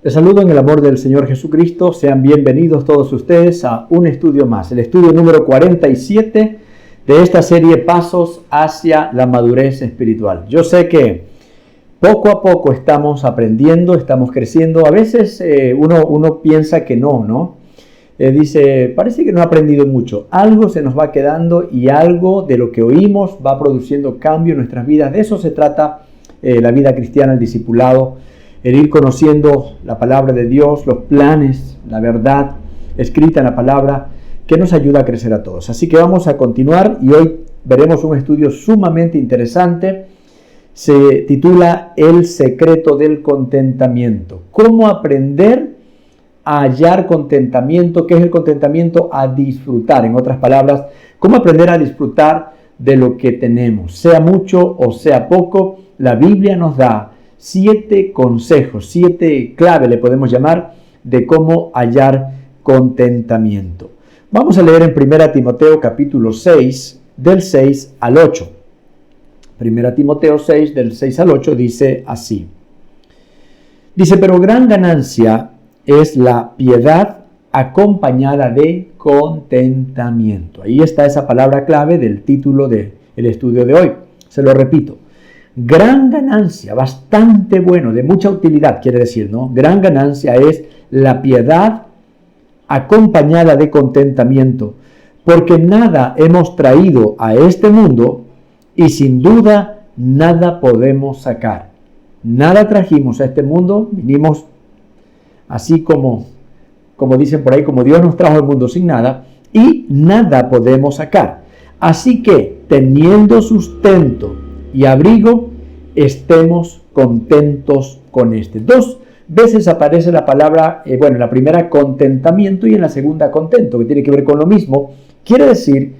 Les saludo en el amor del Señor Jesucristo. Sean bienvenidos todos ustedes a un estudio más, el estudio número 47 de esta serie Pasos hacia la madurez espiritual. Yo sé que poco a poco estamos aprendiendo, estamos creciendo. A veces uno piensa que no. Dice, parece que no ha aprendido mucho. Algo se nos va quedando y algo de lo que oímos va produciendo cambio en nuestras vidas. De eso se trata la vida cristiana, el discipulado. El ir conociendo la palabra de Dios, los planes, la verdad escrita en la palabra, que nos ayuda a crecer a todos. Así que vamos a continuar y hoy veremos un estudio sumamente interesante. Se titula El secreto del contentamiento. ¿Cómo aprender a hallar contentamiento? ¿Qué es el contentamiento? A disfrutar. En otras palabras, ¿cómo aprender a disfrutar de lo que tenemos? Sea mucho o sea poco, la Biblia nos da 7 consejos, 7 claves le podemos llamar de cómo hallar contentamiento. Vamos a leer en 1 Timoteo capítulo 6 del 6 al 8. 1 Timoteo 6 del 6 al 8 dice así. Dice, pero gran ganancia es la piedad acompañada de contentamiento. Ahí está esa palabra clave del título del estudio de hoy. Se lo repito. Gran ganancia, bastante bueno, de mucha utilidad quiere decir, ¿no? Gran ganancia es la piedad acompañada de contentamiento, porque nada hemos traído a este mundo y sin duda nada podemos sacar. Nada trajimos a este mundo, vinimos así como dicen por ahí, como Dios nos trajo al mundo sin nada, y nada podemos sacar. Así que, teniendo sustento y abrigo, estemos contentos con este. 2 veces aparece la palabra, en la primera contentamiento y en la segunda contento, que tiene que ver con lo mismo. Quiere decir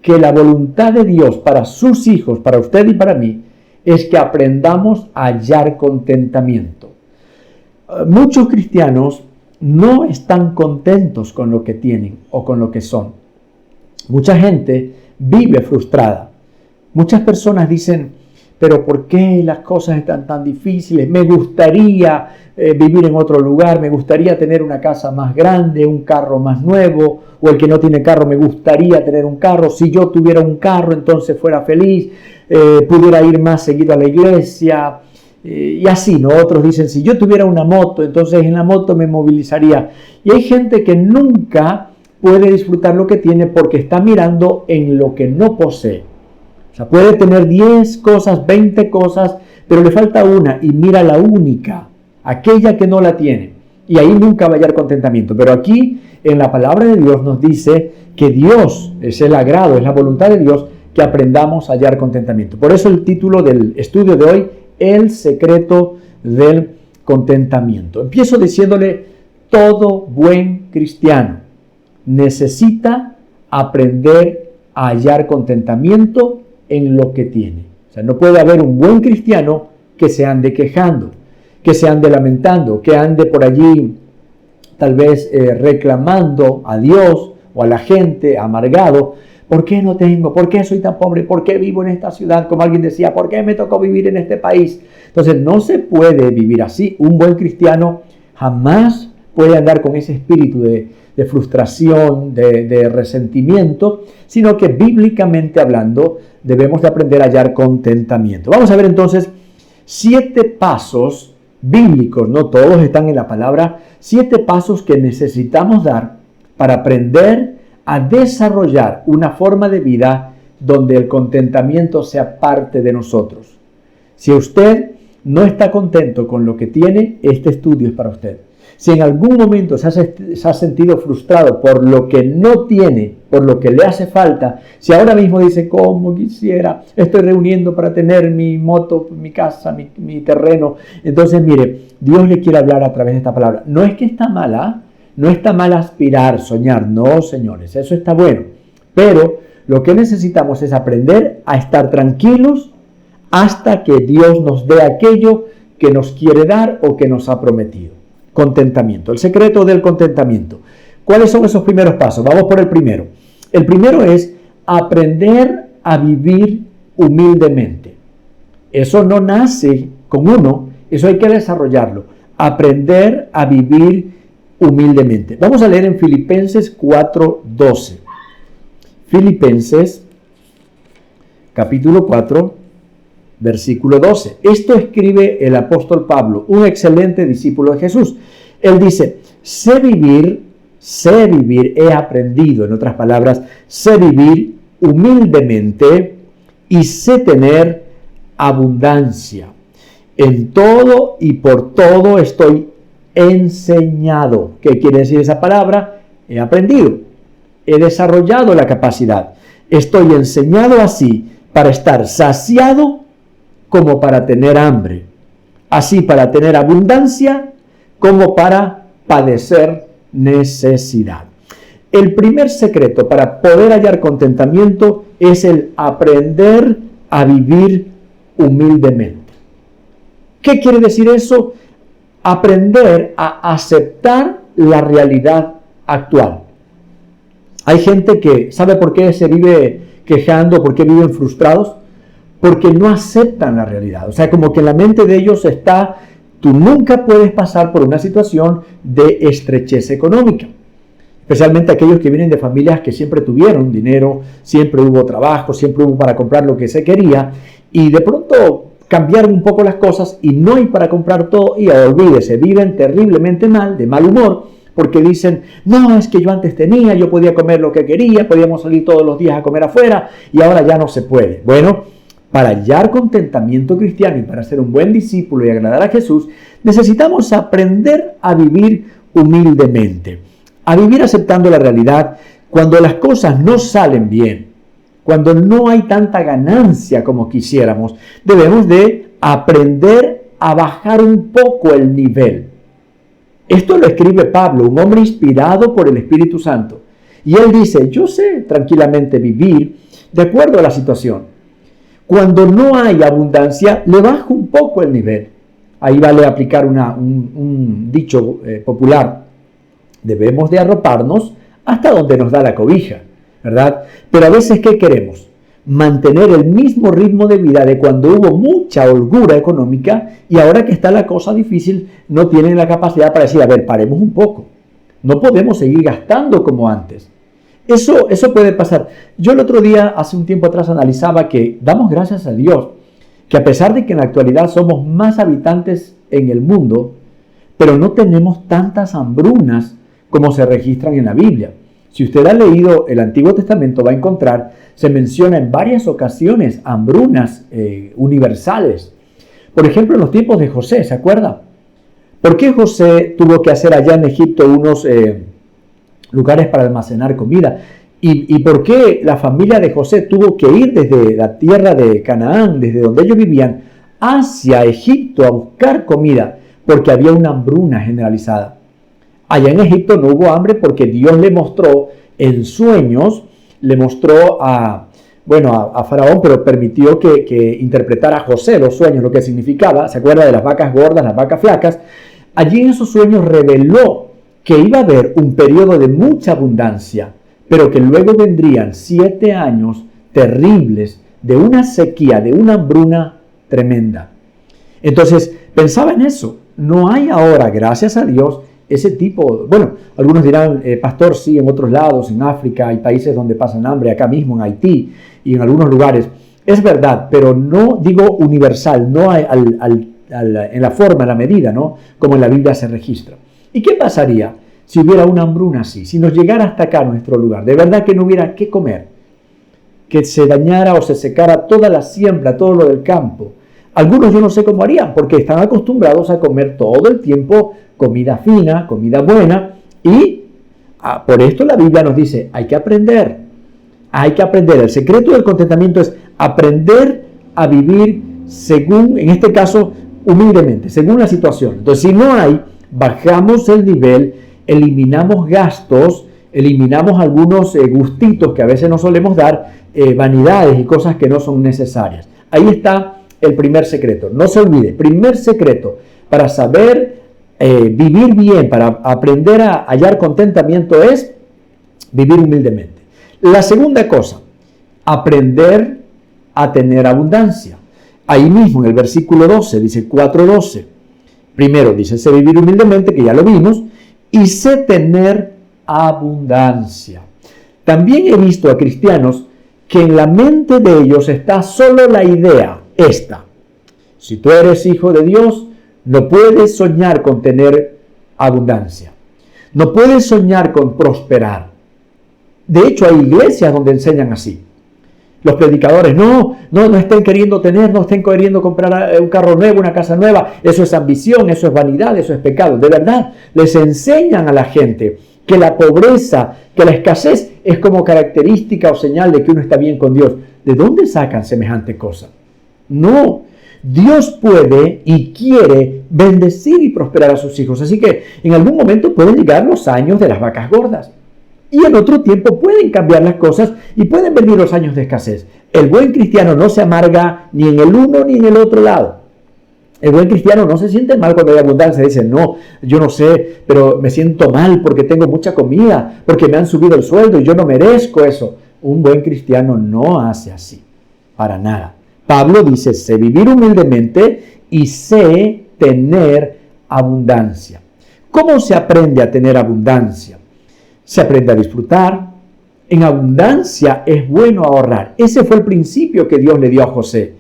que la voluntad de Dios para sus hijos, para usted y para mí, es que aprendamos a hallar contentamiento. Muchos cristianos no están contentos con lo que tienen o con lo que son. Mucha gente vive frustrada. Muchas personas dicen, pero ¿por qué las cosas están tan difíciles? Me gustaría vivir en otro lugar, me gustaría tener una casa más grande, un carro más nuevo, o el que no tiene carro, me gustaría tener un carro. Si yo tuviera un carro, entonces fuera feliz, pudiera ir más seguido a la iglesia, y así, ¿no? Otros dicen, si yo tuviera una moto, entonces en la moto me movilizaría. Y hay gente que nunca puede disfrutar lo que tiene porque está mirando en lo que no posee. O sea, puede tener 10 cosas, 20 cosas, pero le falta una y mira la única, aquella que no la tiene. Y ahí nunca va a hallar contentamiento. Pero aquí en la palabra de Dios nos dice que Dios es el agrado, es la voluntad de Dios que aprendamos a hallar contentamiento. Por eso el título del estudio de hoy, El secreto del contentamiento. Empiezo diciéndole, todo buen cristiano necesita aprender a hallar contentamiento en lo que tiene. O sea, no puede haber un buen cristiano que se ande quejando, que se ande lamentando, que ande por allí tal vez reclamando a Dios o a la gente, amargado. ¿Por qué no tengo? ¿Por qué soy tan pobre? ¿Por qué vivo en esta ciudad? Como alguien decía, ¿por qué me tocó vivir en este país? Entonces no se puede vivir así. Un buen cristiano jamás puede andar con ese espíritu de frustración, de resentimiento, sino que bíblicamente hablando debemos de aprender a hallar contentamiento. Vamos a ver entonces 7 pasos bíblicos, no todos están en la palabra, 7 pasos que necesitamos dar para aprender a desarrollar una forma de vida donde el contentamiento sea parte de nosotros. Si usted no está contento con lo que tiene, este estudio es para usted. Si en algún momento se ha sentido frustrado por lo que no tiene, por lo que le hace falta, si ahora mismo dice, ¿cómo quisiera? Estoy reuniendo para tener mi moto, mi casa, mi terreno. Entonces, mire, Dios le quiere hablar a través de esta palabra. No es que está mala, no está mal aspirar, soñar. No, señores, eso está bueno. Pero lo que necesitamos es aprender a estar tranquilos hasta que Dios nos dé aquello que nos quiere dar o que nos ha prometido. Contentamiento, el secreto del contentamiento. ¿Cuáles son esos primeros pasos? Vamos por el primero. El primero es aprender a vivir humildemente. Eso no nace con uno, eso hay que desarrollarlo. aprender a vivir humildemente. Vamos a leer en Filipenses 4:12. Filipenses capítulo 4, versículo 12. Esto escribe el apóstol Pablo, un excelente discípulo de Jesús. Él dice, sé vivir, he aprendido, en otras palabras, sé vivir humildemente y sé tener abundancia. En todo y por todo estoy enseñado. ¿Qué quiere decir esa palabra? He aprendido, he desarrollado la capacidad. Estoy enseñado así para estar saciado como para tener hambre. Así para tener abundancia como para padecer necesidad. El primer secreto para poder hallar contentamiento es el aprender a vivir humildemente. ¿Qué quiere decir eso? Aprender a aceptar la realidad actual. Hay gente que, ¿sabe por qué se vive quejando? ¿Por qué viven frustrados? Porque no aceptan la realidad. O sea, como que en la mente de ellos está, tú nunca puedes pasar por una situación de estrechez económica. Especialmente aquellos que vienen de familias que siempre tuvieron dinero, siempre hubo trabajo, siempre hubo para comprar lo que se quería, y de pronto cambiaron un poco las cosas y no hay para comprar todo, y olvídese, viven terriblemente mal, de mal humor, porque dicen, no, es que yo antes tenía, yo podía comer lo que quería, podíamos salir todos los días a comer afuera, y ahora ya no se puede. Bueno, para hallar contentamiento cristiano y para ser un buen discípulo y agradar a Jesús, necesitamos aprender a vivir humildemente, a vivir aceptando la realidad cuando las cosas no salen bien, cuando no hay tanta ganancia como quisiéramos. Debemos de aprender a bajar un poco el nivel. Esto lo escribe Pablo, un hombre inspirado por el Espíritu Santo. Y él dice, yo sé tranquilamente vivir de acuerdo a la situación. Cuando no hay abundancia, le bajo un poco el nivel. Ahí vale aplicar un dicho popular. Debemos de arroparnos hasta donde nos da la cobija, ¿verdad? Pero a veces, ¿qué queremos? Mantener el mismo ritmo de vida de cuando hubo mucha holgura económica y ahora que está la cosa difícil, no tienen la capacidad para decir, a ver, paremos un poco. No podemos seguir gastando como antes. Eso puede pasar. Yo el otro día, hace un tiempo atrás, analizaba que damos gracias a Dios, que a pesar de que en la actualidad somos más habitantes en el mundo, pero no tenemos tantas hambrunas como se registran en la Biblia. Si usted ha leído el Antiguo Testamento, va a encontrar, se menciona en varias ocasiones hambrunas universales. Por ejemplo, en los tiempos de José, ¿se acuerda? ¿Por qué José tuvo que hacer allá en Egipto unos lugares para almacenar comida? ¿Y por qué la familia de José tuvo que ir desde la tierra de Canaán, desde donde ellos vivían, hacia Egipto a buscar comida? Porque había una hambruna generalizada. Allá en Egipto no hubo hambre porque Dios le mostró en sueños, le mostró a Faraón, pero permitió que interpretara a José los sueños, lo que significaba. ¿Se acuerda de las vacas gordas, las vacas flacas? Allí en esos sueños reveló que iba a haber un periodo de mucha abundancia, pero que luego vendrían 7 años terribles de una sequía, de una hambruna tremenda. Entonces, pensaba en eso. No hay ahora, gracias a Dios, ese tipo, bueno, algunos dirán, pastor, sí, en otros lados, en África, hay países donde pasan hambre, acá mismo en Haití y en algunos lugares. Es verdad, pero no digo universal, no hay en la forma, en la medida, ¿no? Como en la Biblia se registra. ¿Y qué pasaría si hubiera una hambruna así? Si nos llegara hasta acá a nuestro lugar, de verdad que no hubiera qué comer, que se dañara o se secara toda la siembra, todo lo del campo. Algunos yo no sé cómo harían, porque están acostumbrados a comer todo el tiempo comida fina, comida buena, y por esto la Biblia nos dice, hay que aprender. El secreto del contentamiento es aprender a vivir según, en este caso, humildemente, según la situación. Entonces, si no hay, bajamos el nivel, eliminamos gastos, eliminamos algunos gustitos que a veces no solemos dar, vanidades y cosas que no son necesarias. Ahí está el primer secreto. No se olvide, primer secreto para saber vivir bien, para aprender a hallar contentamiento es vivir humildemente. La segunda cosa, aprender a tener abundancia. Ahí mismo en el versículo 12, dice 4:12, Primero dice, sé vivir humildemente, que ya lo vimos, y sé tener abundancia. También he visto a cristianos que en la mente de ellos está solo la idea esta. Si tú eres hijo de Dios, no puedes soñar con tener abundancia. No puedes soñar con prosperar. De hecho, hay iglesias donde enseñan así. Los predicadores, no estén queriendo tener, no estén queriendo comprar un carro nuevo, una casa nueva. Eso es ambición, eso es vanidad, eso es pecado. De verdad, les enseñan a la gente que la pobreza, que la escasez es como característica o señal de que uno está bien con Dios. ¿De dónde sacan semejante cosa? No, Dios puede y quiere bendecir y prosperar a sus hijos. Así que en algún momento pueden llegar los años de las vacas gordas. Y en otro tiempo pueden cambiar las cosas y pueden venir los años de escasez. El buen cristiano no se amarga ni en el uno ni en el otro lado. El buen cristiano no se siente mal cuando hay abundancia. Dice, no, yo no sé, pero me siento mal porque tengo mucha comida, porque me han subido el sueldo y yo no merezco eso. Un buen cristiano no hace así, para nada. Pablo dice, sé vivir humildemente y sé tener abundancia. ¿Cómo se aprende a tener abundancia? Se aprende a disfrutar. En abundancia es bueno ahorrar. Ese fue el principio que Dios le dio a José.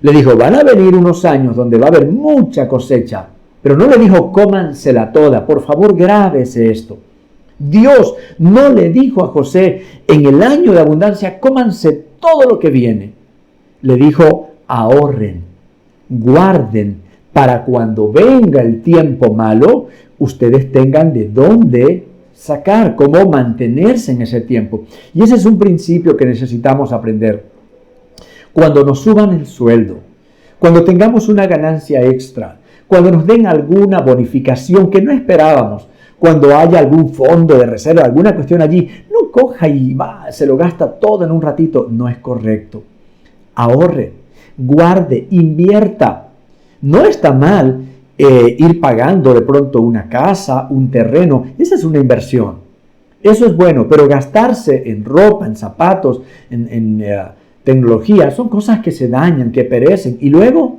Le dijo, van a venir unos años donde va a haber mucha cosecha, pero no le dijo, cómansela toda. Por favor, grábese esto. Dios no le dijo a José, en el año de abundancia, cómanse todo lo que viene. Le dijo, ahorren, guarden, para cuando venga el tiempo malo, ustedes tengan de dónde sacar, cómo mantenerse en ese tiempo. Y ese es un principio que necesitamos aprender. Cuando nos suban el sueldo, cuando tengamos una ganancia extra, cuando nos den alguna bonificación que no esperábamos, cuando haya algún fondo de reserva, alguna cuestión allí, no coja y se lo gasta todo en un ratito. No es correcto. Ahorre, guarde, invierta. No está mal ir pagando de pronto una casa, un terreno. Esa es una inversión. Eso es bueno, pero gastarse en ropa, en zapatos, en tecnología, son cosas que se dañan, que perecen. Y luego,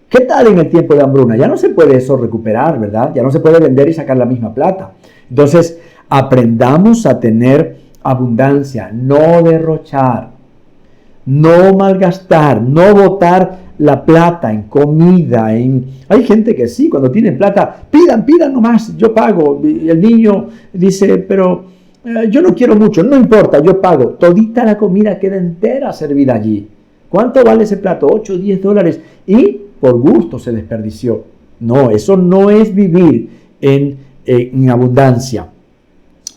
¿qué tal en el tiempo de hambruna? Ya no se puede eso recuperar, ¿verdad? Ya no se puede vender y sacar la misma plata. Entonces, aprendamos a tener abundancia, no derrochar, no malgastar, no botar la plata en comida. Hay gente que sí, cuando tienen plata, pidan nomás, yo pago. Y el niño dice, pero yo no quiero mucho, no importa, yo pago. Todita la comida queda entera servida allí. ¿Cuánto vale ese plato? 8 o 10 dólares. Y por gusto se desperdició. No, eso no es vivir en abundancia.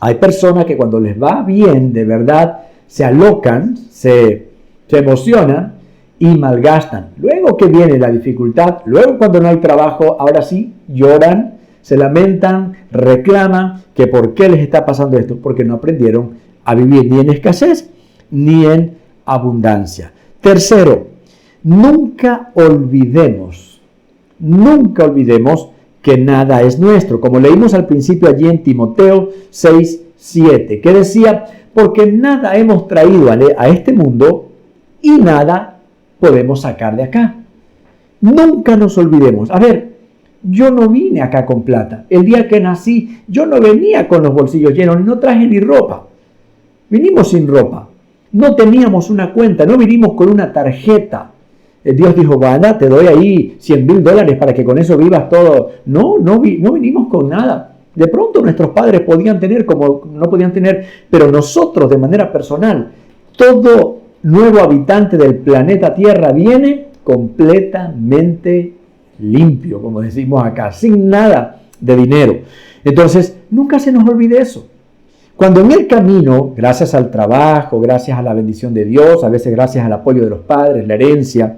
Hay personas que cuando les va bien, de verdad, se alocan, se emocionan y malgastan. Luego que viene la dificultad, luego cuando no hay trabajo, ahora sí, lloran, se lamentan, reclaman que por qué les está pasando esto, porque no aprendieron a vivir ni en escasez ni en abundancia. Tercero, nunca olvidemos que nada es nuestro. Como leímos al principio allí en Timoteo 6:7, que decía, porque nada hemos traído a este mundo y nada podemos sacar de acá. Nunca nos olvidemos. A ver, yo no vine acá con plata. El día que nací, yo no venía con los bolsillos llenos, no traje ni ropa. Vinimos sin ropa. No teníamos una cuenta, no vinimos con una tarjeta. Dios dijo, bueno, te doy ahí $100,000 para que con eso vivas todo. No vinimos con nada. De pronto nuestros padres podían tener, como no podían tener, pero nosotros de manera personal, todo nuevo habitante del planeta Tierra viene completamente limpio, como decimos acá, sin nada de dinero. Entonces, nunca se nos olvide eso. Cuando en el camino, gracias al trabajo, gracias a la bendición de Dios, a veces gracias al apoyo de los padres, la herencia,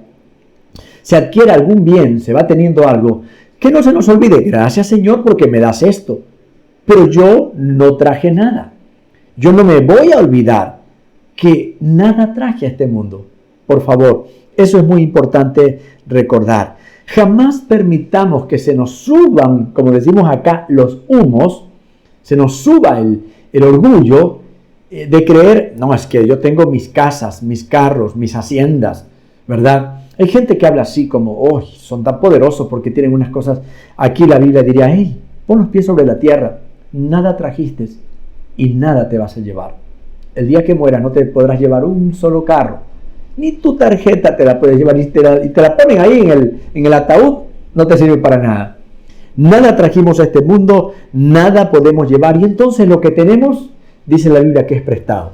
se adquiere algún bien, se va teniendo algo, que no se nos olvide, gracias Señor porque me das esto, pero yo no traje nada. Yo no me voy a olvidar que nada traje a este mundo. Por favor, eso es muy importante recordar. Jamás permitamos que se nos suban, como decimos acá, los humos, se nos suba el orgullo de creer, no, es que yo tengo mis casas, mis carros, mis haciendas, ¿verdad? Hay gente que habla así como, oh, son tan poderosos porque tienen unas cosas. Aquí la Biblia diría, hey, pon los pies sobre la tierra, nada trajiste y nada te vas a llevar. El día que mueras no te podrás llevar un solo carro, ni tu tarjeta te la puedes llevar y te la ponen ahí en el ataúd, no te sirve para nada. Nada trajimos a este mundo, nada podemos llevar y entonces lo que tenemos, dice la Biblia que es prestado.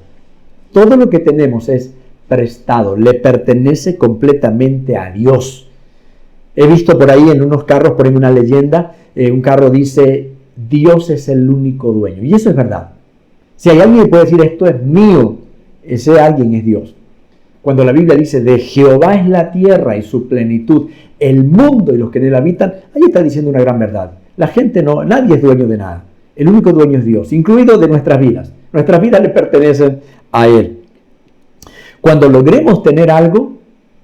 Todo lo que tenemos es prestado, le pertenece completamente a Dios. He visto por ahí en unos carros, por ahí una leyenda, un carro dice, Dios es el único dueño. Y eso es verdad. Si hay alguien que puede decir, esto es mío, ese alguien es Dios. Cuando la Biblia dice, de Jehová es la tierra y su plenitud, el mundo y los que en él habitan, ahí está diciendo una gran verdad. La gente no, nadie es dueño de nada. El único dueño es Dios, incluido de nuestras vidas. Nuestras vidas le pertenecen a Él. Cuando logremos tener algo,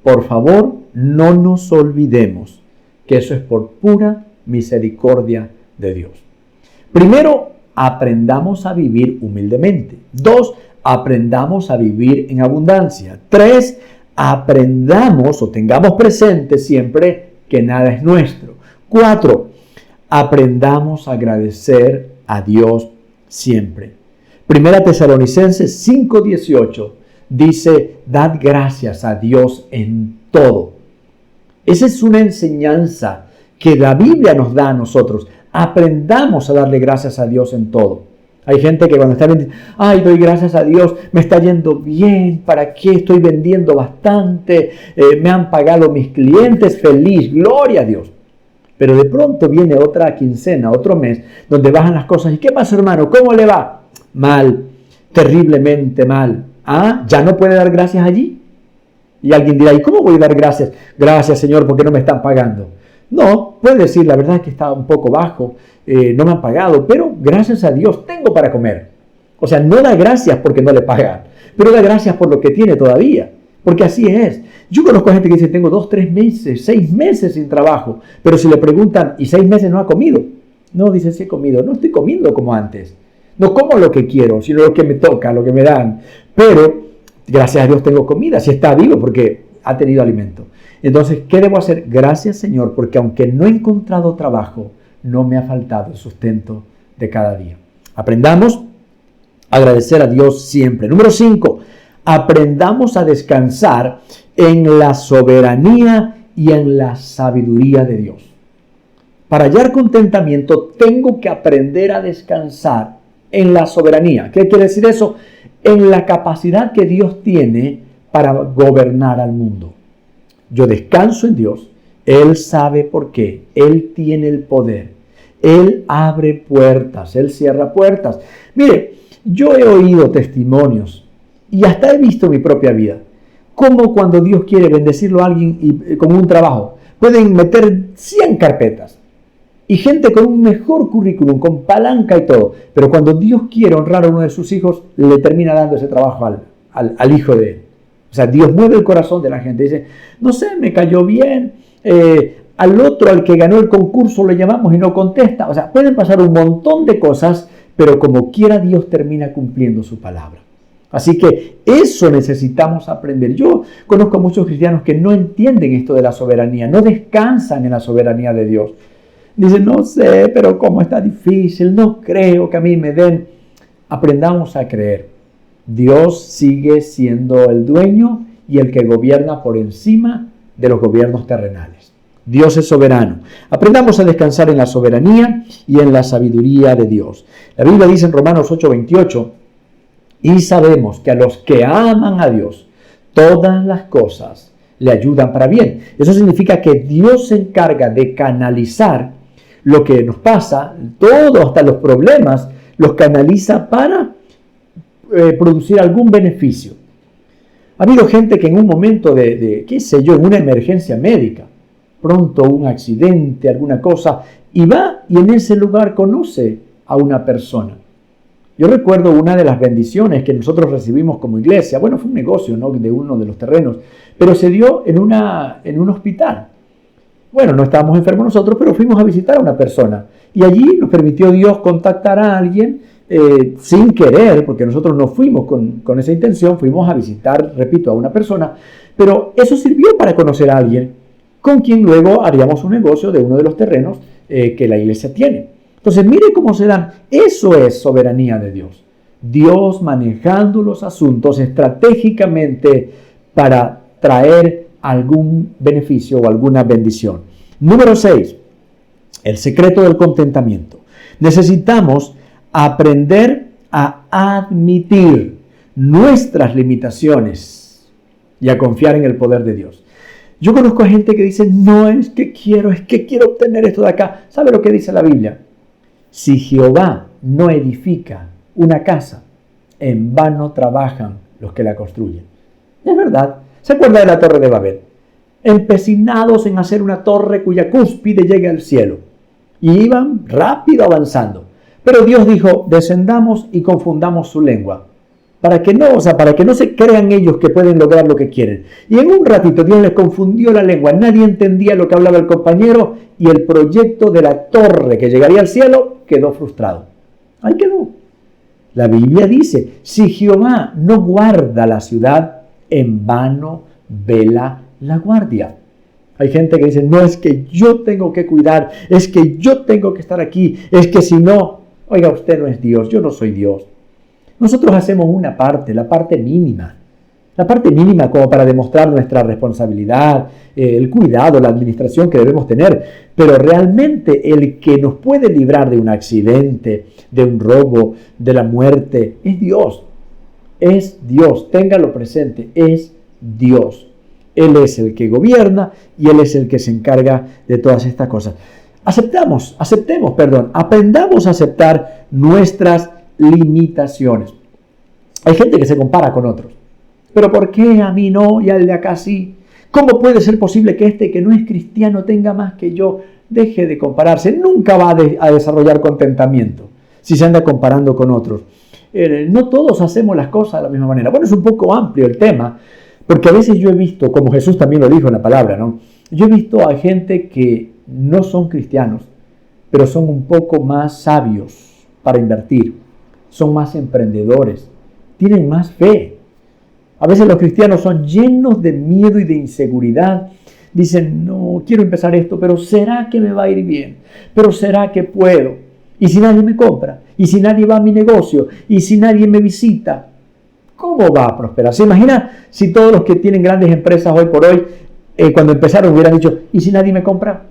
por favor, no nos olvidemos que eso es por pura misericordia de Dios. Primero, aprendamos a vivir humildemente. 2, aprendamos a vivir en abundancia. 3, aprendamos o tengamos presente siempre que nada es nuestro. 4, aprendamos a agradecer a Dios siempre. Primera Tesalonicenses 5:18 dice, dad gracias a Dios en todo. Esa es una enseñanza que la Biblia nos da a nosotros. Aprendamos a darle gracias a Dios en todo. Hay gente que cuando está vendiendo, ay, doy gracias a Dios, me está yendo bien, ¿para qué? Estoy vendiendo bastante, me han pagado mis clientes, feliz, gloria a Dios. Pero de pronto viene otra quincena, otro mes, donde bajan las cosas. ¿Y qué pasa, hermano? ¿Cómo le va? Mal, terriblemente mal. Ah, ¿ya no puede dar gracias allí? Y alguien dirá, ¿y cómo voy a dar gracias? Gracias, Señor, porque no me están pagando. No, puede decir, la verdad es que está un poco bajo, no me han pagado, pero gracias a Dios tengo para comer. O sea, no da gracias porque no le pagan, pero da gracias por lo que tiene todavía, porque así es. Yo conozco a gente que dice, tengo 2, 3 meses, 6 meses sin trabajo, pero si le preguntan, ¿y 6 meses no ha comido? No, dice, sí he comido, no estoy comiendo como antes. No como lo que quiero, sino lo que me toca, lo que me dan. Pero, gracias a Dios tengo comida, si está vivo porque ha tenido alimento. Entonces, ¿qué debo hacer? Gracias, Señor, porque aunque no he encontrado trabajo, no me ha faltado el sustento de cada día. Aprendamos a agradecer a Dios siempre. Número 5, aprendamos a descansar en la soberanía y en la sabiduría de Dios. Para hallar contentamiento, tengo que aprender a descansar en la soberanía. ¿Qué quiere decir eso? En la capacidad que Dios tiene para gobernar al mundo. Yo descanso en Dios. Él sabe por qué. Él tiene el poder. Él abre puertas. Él cierra puertas. Mire, yo he oído testimonios y hasta he visto en mi propia vida cómo cuando Dios quiere bendecirlo a alguien y con un trabajo, pueden meter 100 carpetas. Y gente con un mejor currículum, con palanca y todo. Pero cuando Dios quiere honrar a uno de sus hijos, le termina dando ese trabajo al hijo de él. O sea, Dios mueve el corazón de la gente. Dice, no sé, me cayó bien. Al otro, al que ganó el concurso, le llamamos y no contesta. O sea, pueden pasar un montón de cosas, pero como quiera Dios termina cumpliendo su palabra. Así que eso necesitamos aprender. Yo conozco a muchos cristianos que no entienden esto de la soberanía, no descansan en la soberanía de Dios. Dicen, no sé, pero cómo está difícil, no creo que a mí me den. Aprendamos a creer. Dios sigue siendo el dueño y el que gobierna por encima de los gobiernos terrenales. Dios es soberano. Aprendamos a descansar en la soberanía y en la sabiduría de Dios. La Biblia dice en Romanos 8:28, y sabemos que a los que aman a Dios, todas las cosas le ayudan para bien. Eso significa que Dios se encarga de canalizar lo que nos pasa, todo, hasta los problemas, los canaliza para producir algún beneficio. Ha habido gente que en un momento qué sé yo, en una emergencia médica, pronto un accidente, alguna cosa, y va y en ese lugar conoce a una persona. Yo recuerdo una de las bendiciones que nosotros recibimos como iglesia, bueno, fue un negocio, ¿no?, de uno de los terrenos, pero se dio en un hospital. Bueno, no estábamos enfermos nosotros, pero fuimos a visitar a una persona. Y allí nos permitió Dios contactar a alguien sin querer, porque nosotros no fuimos con esa intención, fuimos a visitar, repito, a una persona. Pero eso sirvió para conocer a alguien con quien luego haríamos un negocio de uno de los terrenos que la iglesia tiene. Entonces, mire cómo se dan. Eso es soberanía de Dios. Dios manejando los asuntos estratégicamente para traer algún beneficio o alguna bendición. Número 6, el secreto del contentamiento. Necesitamos aprender a admitir nuestras limitaciones y a confiar en el poder de Dios. Yo conozco a gente que dice, no es que quiero obtener esto de acá. ¿Sabe lo que dice la Biblia? Si Jehová no edifica una casa, en vano trabajan los que la construyen. Es verdad. ¿Se acuerda de la Torre de Babel? Empecinados en hacer una torre cuya cúspide llegue al cielo. Y iban rápido avanzando. Pero Dios dijo, descendamos y confundamos su lengua. Para que no se crean ellos que pueden lograr lo que quieren. Y en un ratito Dios les confundió la lengua. Nadie entendía lo que hablaba el compañero y el proyecto de la torre que llegaría al cielo quedó frustrado. Ahí quedó. La Biblia dice, si Jehová no guarda la ciudad, en vano vela la guardia. Hay gente que dice, no, es que yo tengo que cuidar, es que yo tengo que estar aquí, es que si no, oiga, usted no es Dios, yo no soy Dios. Nosotros hacemos una parte, la parte mínima como para demostrar nuestra responsabilidad, el cuidado, la administración que debemos tener. Pero realmente el que nos puede librar de un accidente, de un robo, de la muerte, es Dios. Es Dios, téngalo presente, es Dios. Él es el que gobierna y Él es el que se encarga de todas estas cosas. Aprendamos a aceptar nuestras limitaciones. Hay gente que se compara con otros. ¿Pero por qué a mí no y al de acá sí? ¿Cómo puede ser posible que este que no es cristiano tenga más que yo? Deje de compararse. Nunca va a desarrollar contentamiento si se anda comparando con otros. No todos hacemos las cosas de la misma manera. Bueno, es un poco amplio el tema, porque a veces yo he visto, como Jesús también lo dijo en la palabra, ¿no? Yo he visto a gente que no son cristianos, pero son un poco más sabios para invertir, son más emprendedores, tienen más fe. A veces los cristianos son llenos de miedo y de inseguridad. Dicen, no, quiero empezar esto, pero ¿será que me va a ir bien? ¿Pero será que puedo? ¿Y si nadie me compra? ¿Y si nadie va a mi negocio? ¿Y si nadie me visita? ¿Cómo va a prosperar? ¿Se imagina si todos los que tienen grandes empresas hoy por hoy, cuando empezaron hubieran dicho, ¿y si nadie me compra?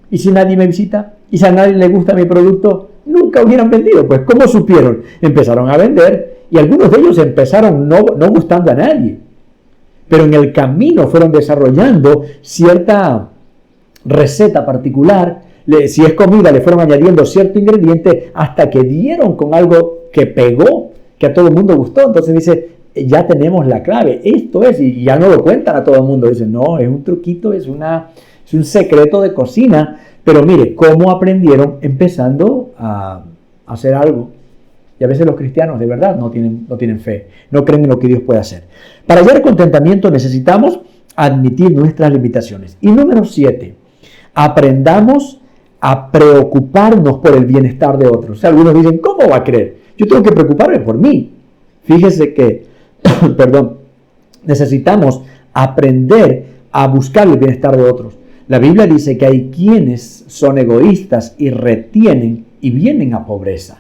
¿Y si nadie me visita? ¿Y si a nadie le gusta mi producto? Nunca hubieran vendido. Pues, ¿cómo supieron? Empezaron a vender y algunos de ellos empezaron no gustando a nadie. Pero en el camino fueron desarrollando cierta receta particular. Si es comida, le fueron añadiendo cierto ingrediente hasta que dieron con algo que pegó, que a todo el mundo gustó. Entonces dice, ya tenemos la clave, esto es, y ya no lo cuentan a todo el mundo. Dicen, no, es un truquito, es un secreto de cocina. Pero mire, cómo aprendieron empezando a hacer algo. Y a veces los cristianos de verdad no tienen fe, no creen en lo que Dios puede hacer. Para hallar contentamiento necesitamos admitir nuestras limitaciones. Y número 7, aprendamos a preocuparnos por el bienestar de otros. O sea, algunos dicen, ¿cómo va a creer? Yo tengo que preocuparme por mí. Fíjese que, necesitamos aprender a buscar el bienestar de otros. La Biblia dice que hay quienes son egoístas y retienen y vienen a pobreza.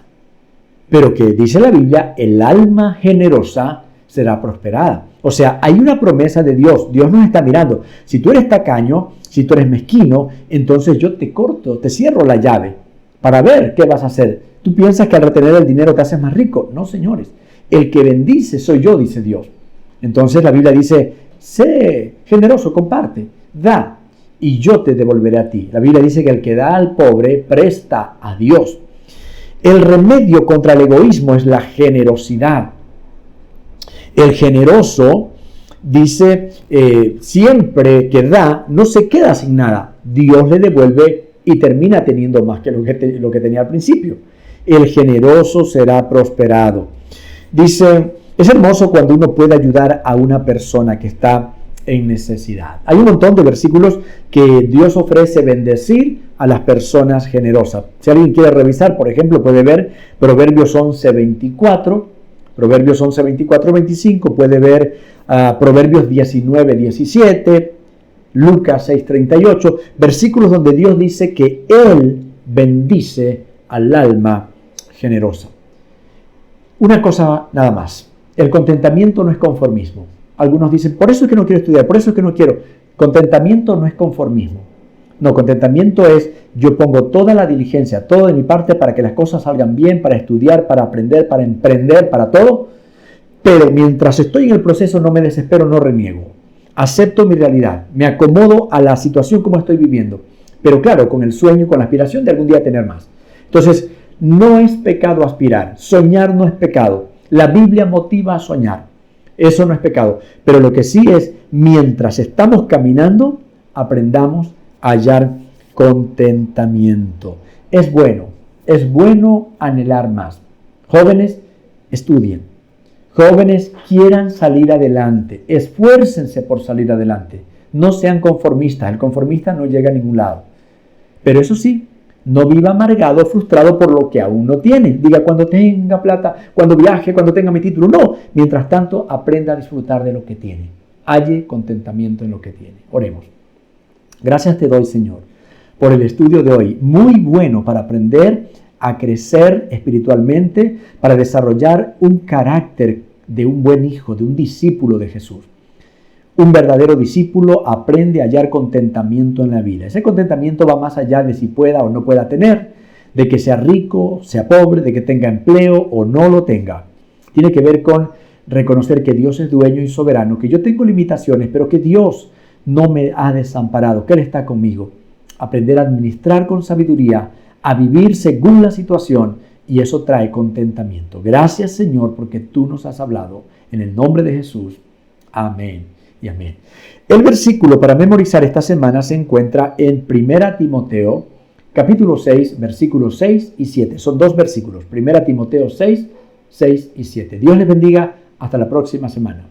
Pero que dice la Biblia, el alma generosa será prosperada. O sea, hay una promesa de Dios. Dios nos está mirando. Si tú eres tacaño, si tú eres mezquino, entonces yo te corto, te cierro la llave para ver qué vas a hacer. ¿Tú piensas que al retener el dinero te haces más rico? No, señores. El que bendice soy yo, dice Dios. Entonces la Biblia dice, sé generoso, comparte, da, y yo te devolveré a ti. La Biblia dice que el que da al pobre presta a Dios. El remedio contra el egoísmo es la generosidad. El generoso, dice, siempre que da, no se queda sin nada. Dios le devuelve y termina teniendo más que lo que tenía al principio. El generoso será prosperado. Dice, es hermoso cuando uno puede ayudar a una persona que está en necesidad. Hay un montón de versículos que Dios ofrece bendecir a las personas generosas. Si alguien quiere revisar, por ejemplo, puede ver Proverbios 11:24, Proverbios 11, 24, 25, puede ver Proverbios 19, 17, Lucas 6, 38, versículos donde Dios dice que Él bendice al alma generosa. Una cosa nada más, el contentamiento no es conformismo. Algunos dicen, por eso es que no quiero estudiar, por eso es que no quiero. Contentamiento no es conformismo. No, contentamiento es, yo pongo toda la diligencia, todo de mi parte para que las cosas salgan bien, para estudiar, para aprender, para emprender, para todo. Pero mientras estoy en el proceso no me desespero, no reniego. Acepto mi realidad, me acomodo a la situación como estoy viviendo. Pero claro, con el sueño, con la aspiración de algún día tener más. Entonces, no es pecado aspirar, soñar no es pecado. La Biblia motiva a soñar, eso no es pecado. Pero lo que sí es, mientras estamos caminando, aprendamos a hallar contentamiento. Es bueno anhelar más. Jóvenes, estudien. Jóvenes, quieran salir adelante. Esfuércense por salir adelante. No sean conformistas. El conformista no llega a ningún lado. Pero eso sí, no viva amargado o frustrado por lo que aún no tiene. Diga, cuando tenga plata, cuando viaje, cuando tenga mi título. No. Mientras tanto, aprenda a disfrutar de lo que tiene. Halle contentamiento en lo que tiene. Oremos. Gracias te doy, Señor, por el estudio de hoy. Muy bueno para aprender a crecer espiritualmente, para desarrollar un carácter de un buen hijo, de un discípulo de Jesús. Un verdadero discípulo aprende a hallar contentamiento en la vida. Ese contentamiento va más allá de si pueda o no pueda tener, de que sea rico, sea pobre, de que tenga empleo o no lo tenga. Tiene que ver con reconocer que Dios es dueño y soberano, que yo tengo limitaciones, pero que Dios no me ha desamparado, que Él está conmigo. Aprender a administrar con sabiduría, a vivir según la situación, y eso trae contentamiento. Gracias, Señor, porque tú nos has hablado. En el nombre de Jesús. Amén y amén. El versículo para memorizar esta semana se encuentra en 1 Timoteo, capítulo 6, versículos 6 y 7. Son dos versículos. 1 Timoteo 6, 6 y 7. Dios les bendiga. Hasta la próxima semana.